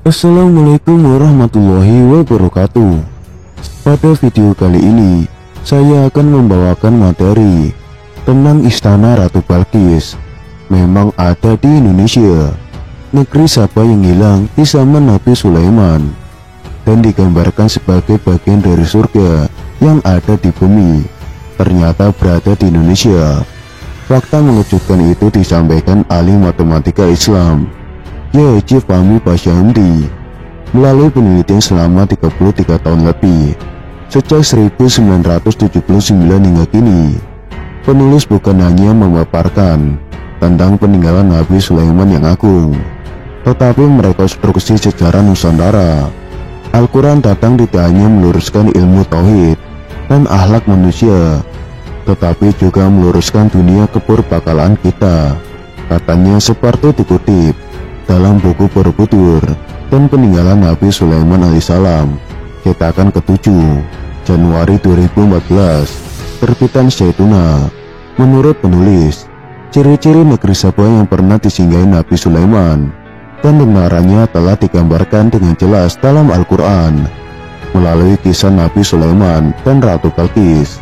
Assalamualaikum warahmatullahi wabarakatuh. Pada video kali ini, saya akan membawakan materi tentang Istana Ratu Balqis. Memang ada di Indonesia. Negeri siapa yang hilang di zaman Nabi Sulaiman, dan digambarkan sebagai bagian dari surga yang ada di bumi, ternyata berada di Indonesia. Fakta mengejutkan itu disampaikan ahli matematika Islam, Yahya Fahmi Pashamdi, melalui penelitian selama 33 tahun lebih, sejak 1979 hingga kini. Penulis bukan hanya memaparkan tentang peninggalan Nabi Sulaiman yang agung, tetapi merekonstruksi sejarah Nusantara. Al-Quran datang tidak hanya meluruskan ilmu tauhid dan akhlak manusia, tetapi juga meluruskan dunia kepurbakalaan kita. Katanya seperti dikutip dalam buku Borobudur dan peninggalan Nabi Sulaiman alaihissalam, cetakan ke-7, Januari 2014, terbitan Syaituna. Menurut penulis, ciri-ciri negeri Saba yang pernah disinggahi Nabi Sulaiman dan tentarannya telah digambarkan dengan jelas dalam Al-Quran melalui kisah Nabi Sulaiman dan Ratu Balqis.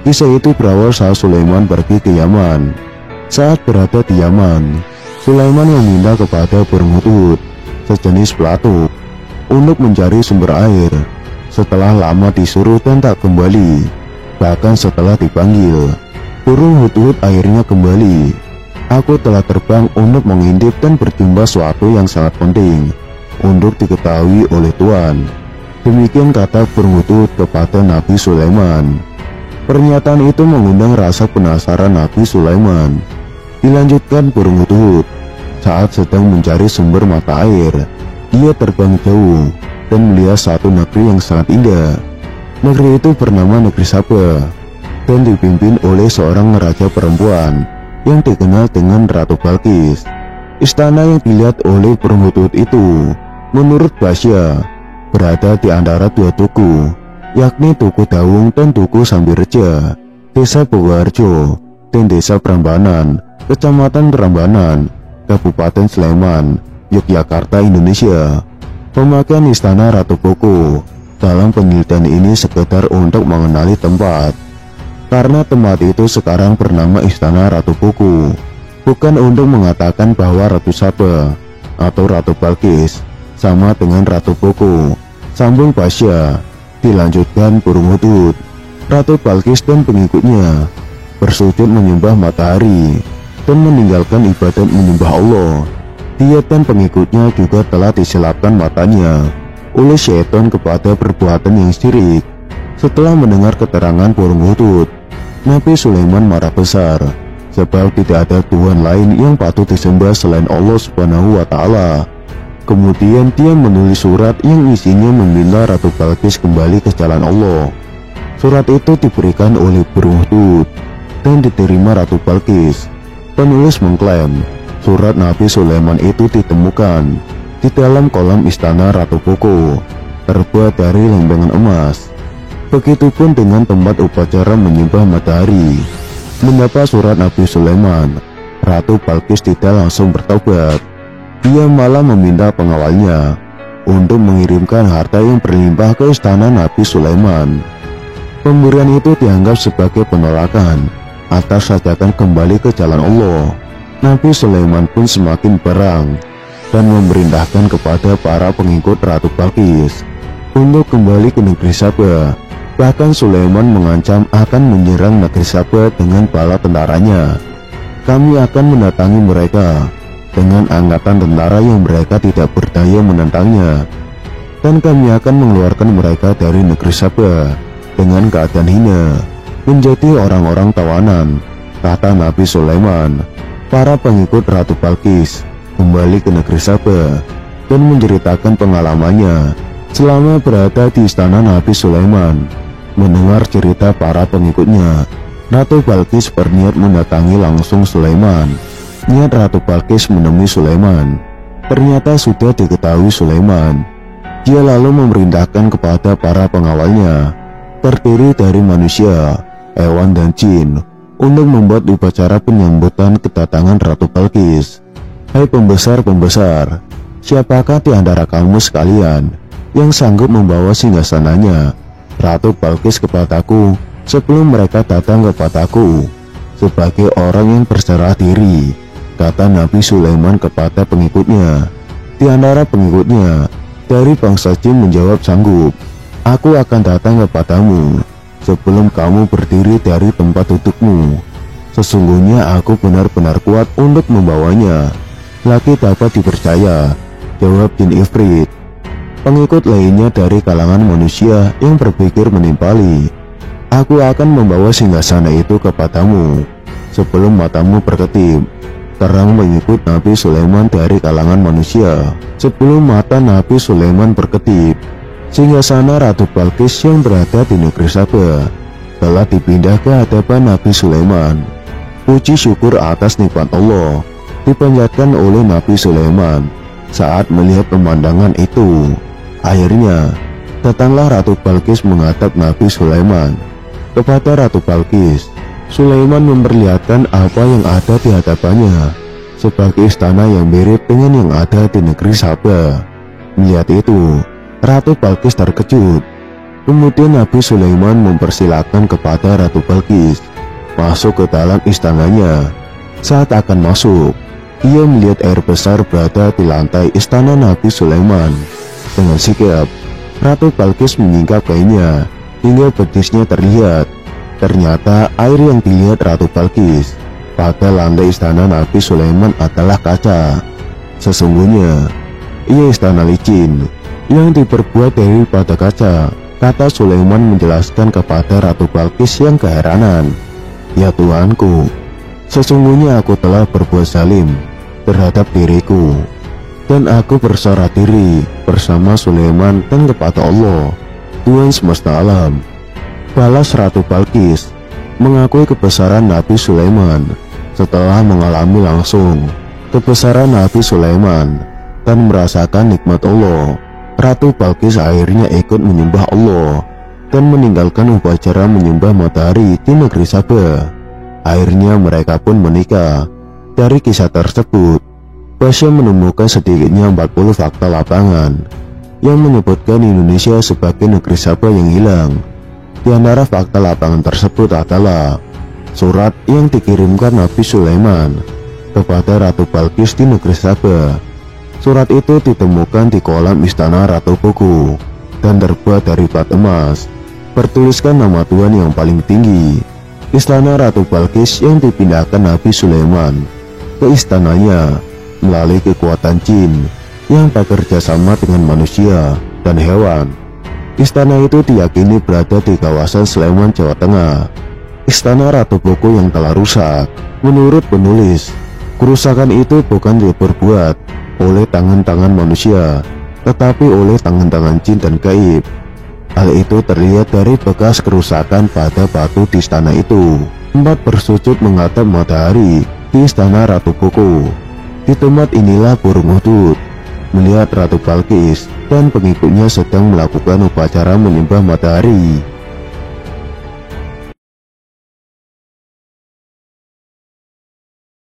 Kisah itu berawal saat Sulaiman pergi ke Yaman. Saat berada di Yaman, Sulaiman meminta kepada burung hudhud, sejenis pelatuk, untuk mencari sumber air. Setelah lama disuruh dan tak kembali, bahkan setelah dipanggil, burung hudhud akhirnya kembali. Aku telah terbang untuk mengintip dan berjumpa suatu yang sangat penting untuk diketahui oleh Tuhan. Demikian kata burung hudhud kepada Nabi Sulaiman. Pernyataan itu mengundang rasa penasaran Nabi Sulaiman. Dilanjutkan burung hudhud, saat sedang mencari sumber mata air, dia terbang jauh dan melihat satu negeri yang sangat indah. Negeri itu bernama Negeri Saba dan dipimpin oleh seorang raja perempuan yang dikenal dengan Ratu Balqis. Istana yang dilihat oleh burung hudhud itu, menurut Basya, berada di antara dua tugu, yakni Tugu Dawung dan Tugu Sambireja, Desa Bowoharjo dan Desa Prambanan, Kecamatan Prambanan, Kabupaten Sleman, Yogyakarta, Indonesia. Pemakaian Istana Ratu Boko dalam penelitian ini sekedar untuk mengenali tempat, karena tempat itu sekarang bernama Istana Ratu Boko, bukan untuk mengatakan bahwa Ratu Saba atau Ratu Balqis sama dengan Ratu Boko. Sambung Basya. Dilanjutkan burung hudhud, Ratu Balqis dan pengikutnya bersujud menyembah matahari dan meninggalkan ibadat menyembah Allah. Dia dan pengikutnya juga telah disilapkan matanya oleh syaitan kepada perbuatan yang syirik. Setelah mendengar keterangan burung hudhud, Nabi Sulaiman marah besar, sebab tidak ada Tuhan lain yang patut disembah selain Allah Subhanahu wa Ta'ala. Kemudian dia menulis surat yang isinya meminta Ratu Balqis kembali ke jalan Allah. Surat itu diberikan oleh burung hudhud dan diterima Ratu Balqis. Penulis mengklaim surat Nabi Sulaiman itu ditemukan di dalam kolam Istana Ratu Boko, terbuat dari lempengan emas. Begitupun dengan tempat upacara menyembah matahari. Mendapat surat Nabi Sulaiman, Ratu Balqis tidak langsung bertobat. Dia malah meminta pengawalnya untuk mengirimkan harta yang berlimpah ke istana Nabi Sulaiman. Pemberian itu dianggap sebagai penolakan atas ajakan kembali ke jalan Allah. Nabi Sulaiman pun semakin berang dan memerintahkan kepada para pengikut Ratu Balqis untuk kembali ke negeri Saba. Bahkan Sulaiman mengancam akan menyerang negeri Saba dengan bala tentaranya. Kami akan mendatangi mereka dengan angkatan tentara yang mereka tidak berdaya menentangnya, dan kami akan mengeluarkan mereka dari negeri Saba dengan keadaan hina, menjadi orang-orang tawanan, kata Nabi Sulaiman. Para pengikut Ratu Balqis kembali ke negeri Saba dan menceritakan pengalamannya selama berada di istana Nabi Sulaiman. Mendengar cerita para pengikutnya, Ratu Balqis berniat mendatangi langsung Sulaiman. Niat Ratu Balqis menemui Sulaiman ternyata sudah diketahui Sulaiman. Dia lalu memerintahkan kepada para pengawalnya, terdiri dari manusia, hewan dan jin, untuk membuat upacara penyambutan kedatangan Ratu Balqis. Hai pembesar-pembesar, siapakah di antara kamu sekalian yang sanggup membawa singgasananya Ratu Balqis kepadaku sebelum mereka datang kepadaku sebagai orang yang berserah diri, kata Nabi Sulaiman kepada pengikutnya. Di antara pengikutnya dari bangsa jin menjawab, sanggup. Aku akan datang kepadamu sebelum kamu berdiri dari tempat dudukmu. Sesungguhnya aku benar-benar kuat untuk membawanya. Lagi dapat dipercaya, jawab jin ifrit. Pengikut lainnya dari kalangan manusia yang berpikir menimpali, aku akan membawa singgasana itu kepadamu sebelum matamu berkedip. Terang mengikut Nabi Sulaiman dari kalangan manusia. Sebelum mata Nabi Sulaiman berkedip, singgasana Ratu Balqis yang berada di negeri Saba telah dipindah ke hadapan Nabi Sulaiman. Puji syukur atas nikmat Allah dipanjatkan oleh Nabi Sulaiman saat melihat pemandangan itu. Akhirnya datanglah Ratu Balqis menghadap Nabi Sulaiman. Kepada Ratu Balqis, Sulaiman memperlihatkan apa yang ada di hadapannya sebagai istana yang mirip dengan yang ada di negeri Saba. Melihat itu, Ratu Balqis terkejut. Kemudian Nabi Sulaiman mempersilahkan kepada Ratu Balqis masuk ke dalam istananya. Saat akan masuk, ia melihat air besar berada di lantai istana Nabi Sulaiman. Dengan sigap, Ratu Balqis menyingkap kainnya hingga betisnya terlihat. Ternyata air yang dilihat Ratu Balqis pada lantai istana Nabi Sulaiman adalah kaca. Sesungguhnya ia istana licin yang diperbuat daripada kaca, kata Sulaiman menjelaskan kepada Ratu Balqis yang keheranan. Ya Tuanku, sesungguhnya aku telah berbuat zalim terhadap diriku, dan aku berserah diri bersama Sulaiman dan kepada Allah, Tuhan semesta alam. Balas Ratu Balqis mengakui kebesaran Nabi Sulaiman. Setelah mengalami langsung kebesaran Nabi Sulaiman dan merasakan nikmat Allah, Ratu Balqis akhirnya ikut menyembah Allah dan meninggalkan upacara menyembah matahari di negeri Saba. Akhirnya mereka pun menikah. Dari kisah tersebut, Basya menemukan sedikitnya 40 fakta lapangan yang menyebutkan Indonesia sebagai negeri Saba yang hilang. Di antara fakta lapangan tersebut adalah surat yang dikirimkan Nabi Sulaiman kepada Ratu Balqis di negeri Saba. Surat itu ditemukan di kolam istana Ratu Buku dan terbuat dari bat emas. Bertuliskan nama Tuhan yang paling tinggi. Istana Ratu Balqis yang dipindahkan Nabi Sulaiman ke istananya melalui kekuatan jin yang bekerja sama dengan manusia dan hewan. Istana itu diyakini berada di kawasan Sleman, Jawa Tengah. Istana Ratu Buku yang telah rusak. Menurut penulis, kerusakan itu bukan diperbuat oleh tangan-tangan manusia, tetapi oleh tangan-tangan jin dan gaib. Hal itu terlihat dari bekas kerusakan pada batu di istana itu. Tempat bersujud menghadap matahari di istana Ratu Buku. Di tempat inilah burung hudud melihat Ratu Balqis dan pengikutnya sedang melakukan upacara menyembah matahari.